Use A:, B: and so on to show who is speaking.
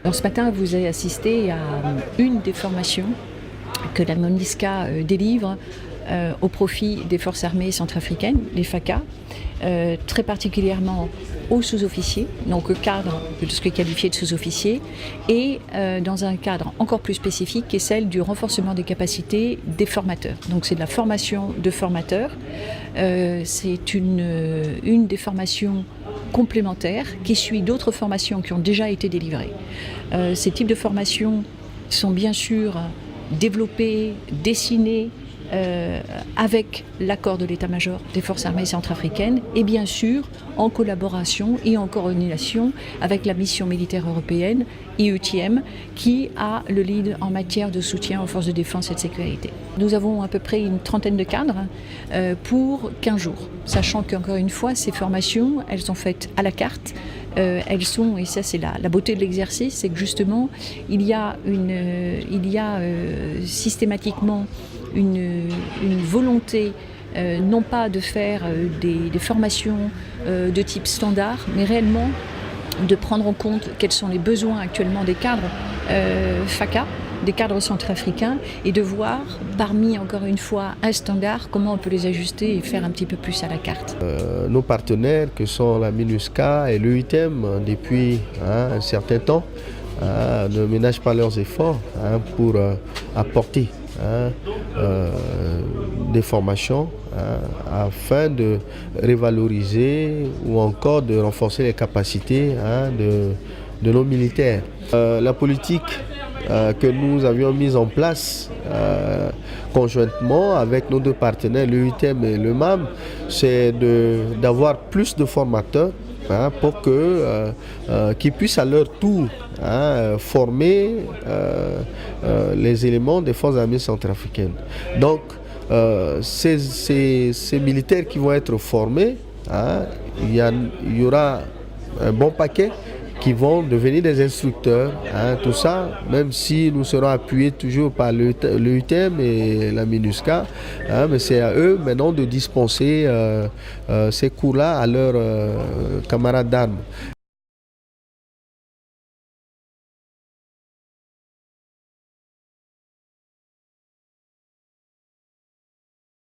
A: Alors, ce matin, vous avez assisté à une des formations que la MONUSCA délivre au profit des forces armées centrafricaines, les FACA, très particulièrement aux sous-officiers, donc au cadre de ce qui est qualifié de sous-officiers, et dans un cadre encore plus spécifique qui est celle du renforcement des capacités des formateurs. Donc c'est de la formation de formateurs, c'est une des formations complémentaires qui suit d'autres formations qui ont déjà été délivrées. Ces types de formations sont bien sûr développés, dessinés avec l'accord de l'état-major des forces armées centrafricaines et bien sûr en collaboration et en coordination avec la mission militaire européenne, EUTM, qui a le lead en matière de soutien aux forces de défense et de sécurité. Nous avons à peu près une trentaine de cadres pour 15 jours, sachant qu'encore une fois, ces formations, elles sont faites à la carte. Elles sont, et ça c'est la beauté de l'exercice, c'est que justement il y a systématiquement une volonté non pas de faire des formations de type standard, mais réellement de prendre en compte quels sont les besoins actuellement des cadres FACA, des cadres centrafricains, et de voir, parmi encore une fois un standard, comment on peut les ajuster et faire un petit peu plus à la carte.
B: Nos partenaires que sont la MINUSCA et l'EUTM depuis un certain temps ne ménagent pas leurs efforts pour apporter des formations afin de revaloriser ou encore de renforcer les capacités de nos militaires. La politique que nous avions mise en place conjointement avec nos deux partenaires, l'EUTM et le MAM, c'est d'avoir plus de formateurs pour qu'ils puissent à leur tour former les éléments des forces armées centrafricaines. Donc, ces militaires qui vont être formés, il y aura un bon paquet qui vont devenir des instructeurs, tout ça, même si nous serons appuyés toujours par l'EUTM et la MINUSCA, mais c'est à eux maintenant de dispenser ces cours-là à leurs camarades d'armes.